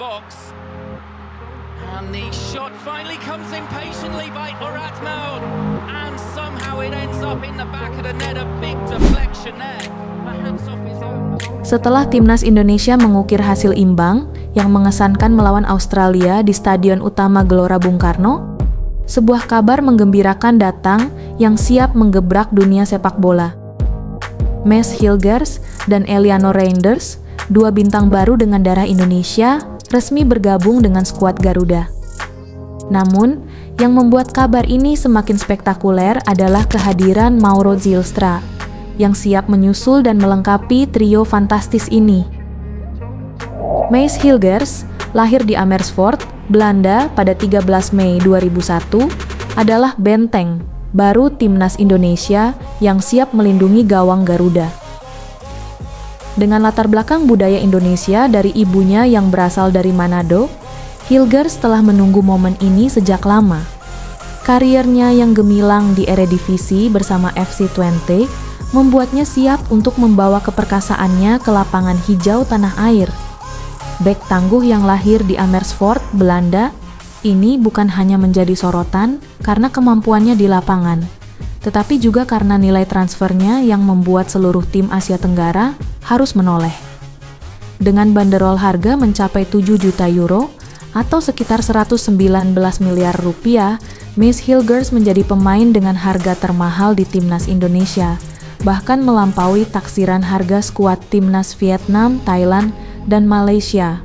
box. And the shot finally comes in patiently by Oratmo, and somehow it ends up in the back of the net. A big deflection there, perhaps off his own. Setelah timnas Indonesia mengukir hasil imbang yang mengesankan melawan Australia di Stadion Utama Gelora Bung Karno, sebuah kabar menggembirakan datang yang siap menggebrak dunia sepak bola. Maes Hilgers dan Eliano Reinders, dua bintang baru dengan darah Indonesia, resmi bergabung dengan skuad Garuda. Namun, yang membuat kabar ini semakin spektakuler adalah kehadiran Mauro Zylstra, yang siap menyusul dan melengkapi trio fantastis ini. Maes Hilgers, lahir di Amersfoort, Belanda pada 13 Mei 2001, adalah benteng baru timnas Indonesia yang siap melindungi gawang Garuda. Dengan latar belakang budaya Indonesia dari ibunya yang berasal dari Manado, Hilgers telah menunggu momen ini sejak lama. Kariernya yang gemilang di Eredivisie bersama FC Twente membuatnya siap untuk membawa keperkasaannya ke lapangan hijau tanah air. Bek tangguh yang lahir di Amersfoort, Belanda, ini bukan hanya menjadi sorotan karena kemampuannya di lapangan, tetapi juga karena nilai transfernya yang membuat seluruh tim Asia Tenggara harus menoleh. Dengan banderol harga mencapai 7 juta euro atau sekitar 119 miliar rupiah, Maes Hilgers menjadi pemain dengan harga termahal di timnas Indonesia, bahkan melampaui taksiran harga skuad timnas Vietnam, Thailand, dan Malaysia.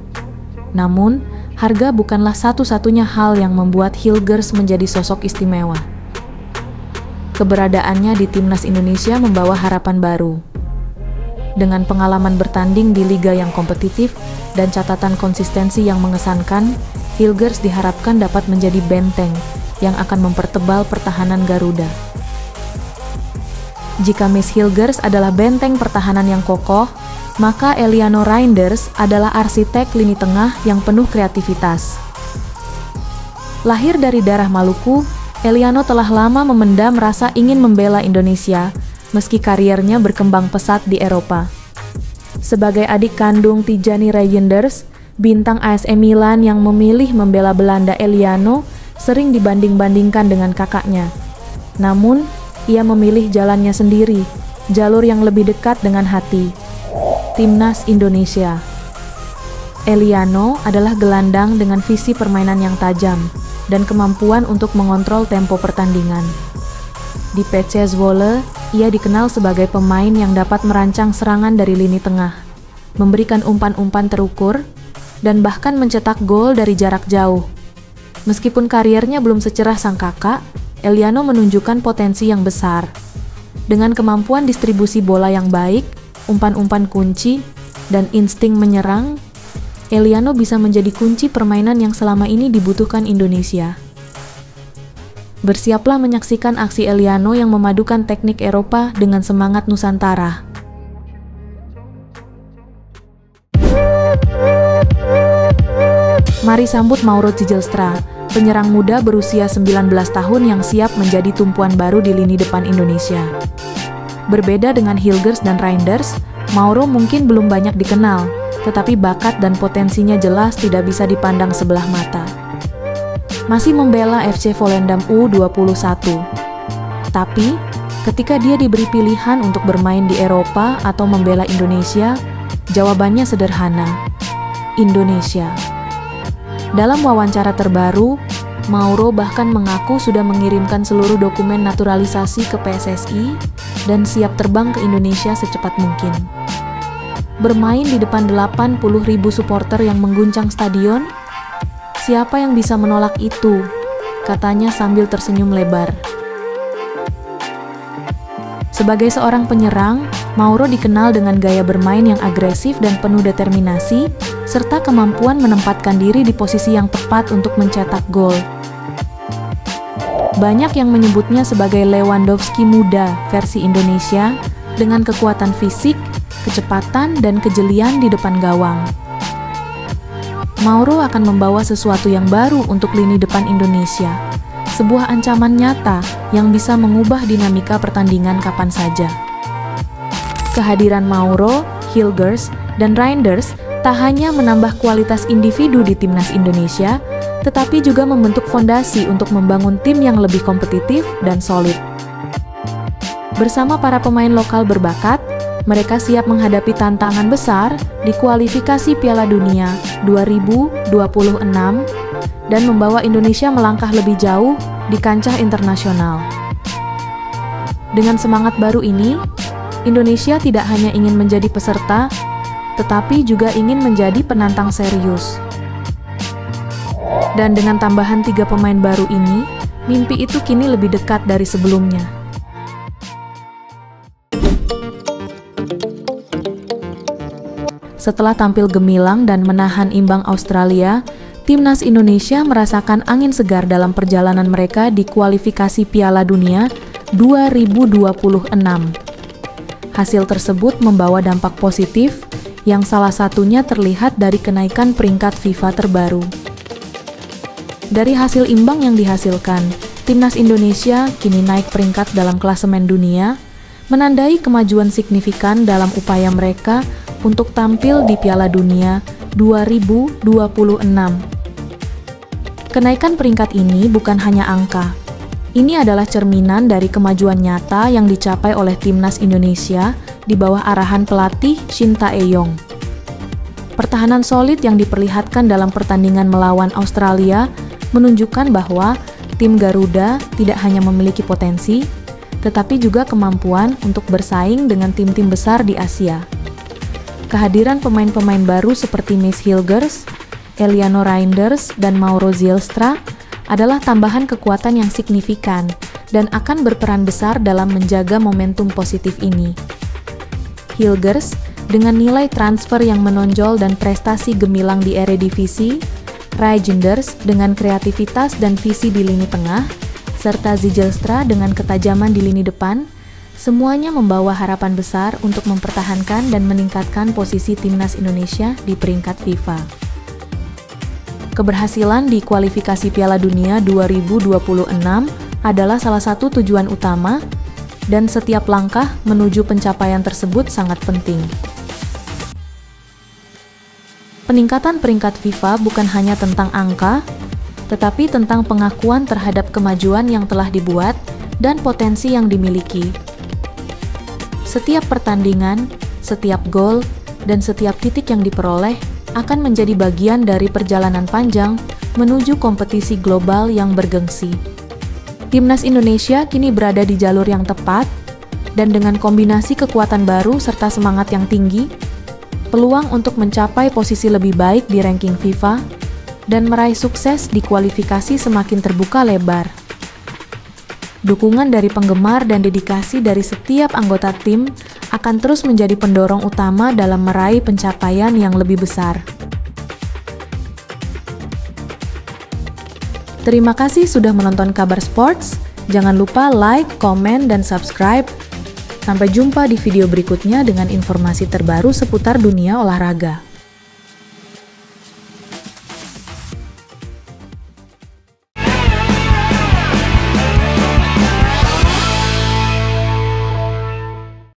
Namun, harga bukanlah satu-satunya hal yang membuat Hilgers menjadi sosok istimewa. Keberadaannya di timnas Indonesia membawa harapan baru. Dengan pengalaman bertanding di liga yang kompetitif dan catatan konsistensi yang mengesankan, Hilgers diharapkan dapat menjadi benteng yang akan mempertebal pertahanan Garuda. Jika Maes Hilgers adalah benteng pertahanan yang kokoh, maka Eliano Reinders adalah arsitek lini tengah yang penuh kreativitas. Lahir dari darah Maluku, Eliano telah lama memendam rasa ingin membela Indonesia, meski kariernya berkembang pesat di Eropa. Sebagai adik kandung Tijani Reijnders, bintang AS Milan yang memilih membela Belanda, Eliano sering dibanding-bandingkan dengan kakaknya. Namun, ia memilih jalannya sendiri, jalur yang lebih dekat dengan hati. Timnas Indonesia. Eliano adalah gelandang dengan visi permainan yang tajam dan kemampuan untuk mengontrol tempo pertandingan. Di PC Zwolle, ia dikenal sebagai pemain yang dapat merancang serangan dari lini tengah, memberikan umpan-umpan terukur, dan bahkan mencetak gol dari jarak jauh. Meskipun kariernya belum secerah sang kakak, Eliano menunjukkan potensi yang besar. Dengan kemampuan distribusi bola yang baik, umpan-umpan kunci, dan insting menyerang, Eliano bisa menjadi kunci permainan yang selama ini dibutuhkan Indonesia. Bersiaplah menyaksikan aksi Eliano yang memadukan teknik Eropa dengan semangat Nusantara. Mari sambut Mauro Zylstra, penyerang muda berusia 19 tahun yang siap menjadi tumpuan baru di lini depan Indonesia. Berbeda dengan Hilgers dan Reinders, Mauro mungkin belum banyak dikenal, tetapi bakat dan potensinya jelas tidak bisa dipandang sebelah mata. Masih membela FC Volendam U21. Tapi, ketika dia diberi pilihan untuk bermain di Eropa atau membela Indonesia, jawabannya sederhana: Indonesia. Dalam wawancara terbaru, Mauro bahkan mengaku sudah mengirimkan seluruh dokumen naturalisasi ke PSSI dan siap terbang ke Indonesia secepat mungkin. Bermain di depan 80.000 supporter yang mengguncang stadion, siapa yang bisa menolak itu? Katanya sambil tersenyum lebar. Sebagai seorang penyerang, Mauro dikenal dengan gaya bermain yang agresif dan penuh determinasi, serta kemampuan menempatkan diri di posisi yang tepat untuk mencetak gol. Banyak yang menyebutnya sebagai Lewandowski muda versi Indonesia, dengan kekuatan fisik, kecepatan, dan kejelian di depan gawang. Mauro akan membawa sesuatu yang baru untuk lini depan Indonesia, sebuah ancaman nyata yang bisa mengubah dinamika pertandingan kapan saja. Kehadiran Mauro, Hilgers, dan Reinders tak hanya menambah kualitas individu di timnas Indonesia, tetapi juga membentuk fondasi untuk membangun tim yang lebih kompetitif dan solid. Bersama para pemain lokal berbakat, mereka siap menghadapi tantangan besar di kualifikasi Piala Dunia 2026 dan membawa Indonesia melangkah lebih jauh di kancah internasional. Dengan semangat baru ini, Indonesia tidak hanya ingin menjadi peserta, tetapi juga ingin menjadi penantang serius. Dan dengan tambahan 3 pemain baru ini, mimpi itu kini lebih dekat dari sebelumnya. Setelah tampil gemilang dan menahan imbang Australia, timnas Indonesia merasakan angin segar dalam perjalanan mereka di kualifikasi Piala Dunia 2026. Hasil tersebut membawa dampak positif, yang salah satunya terlihat dari kenaikan peringkat FIFA terbaru. Dari hasil imbang yang dihasilkan, timnas Indonesia kini naik peringkat dalam klasemen dunia, menandai kemajuan signifikan dalam upaya mereka untuk tampil di Piala Dunia 2026. Kenaikan peringkat ini bukan hanya angka. Ini adalah cerminan dari kemajuan nyata yang dicapai oleh timnas Indonesia di bawah arahan pelatih Shin Tae-yong. Pertahanan solid yang diperlihatkan dalam pertandingan melawan Australia menunjukkan bahwa tim Garuda tidak hanya memiliki potensi, tetapi juga kemampuan untuk bersaing dengan tim-tim besar di Asia. Kehadiran pemain-pemain baru seperti Miss Hilgers, Eliano Reinders, dan Mauro Zylstra adalah tambahan kekuatan yang signifikan dan akan berperan besar dalam menjaga momentum positif ini. Hilgers, dengan nilai transfer yang menonjol dan prestasi gemilang di Eredivisie, Reinders dengan kreativitas dan visi di lini tengah, serta Zylstra dengan ketajaman di lini depan, semuanya membawa harapan besar untuk mempertahankan dan meningkatkan posisi timnas Indonesia di peringkat FIFA. Keberhasilan di kualifikasi Piala Dunia 2026 adalah salah satu tujuan utama, dan setiap langkah menuju pencapaian tersebut sangat penting. Peningkatan peringkat FIFA bukan hanya tentang angka, tetapi tentang pengakuan terhadap kemajuan yang telah dibuat dan potensi yang dimiliki. Setiap pertandingan, setiap gol, dan setiap titik yang diperoleh akan menjadi bagian dari perjalanan panjang menuju kompetisi global yang bergengsi. Timnas Indonesia kini berada di jalur yang tepat, dan dengan kombinasi kekuatan baru serta semangat yang tinggi, peluang untuk mencapai posisi lebih baik di ranking FIFA dan meraih sukses di kualifikasi semakin terbuka lebar. Dukungan dari penggemar dan dedikasi dari setiap anggota tim akan terus menjadi pendorong utama dalam meraih pencapaian yang lebih besar. Terima kasih sudah menonton Kabar Sports. Jangan lupa like, komen, dan subscribe. Sampai jumpa di video berikutnya dengan informasi terbaru seputar dunia olahraga.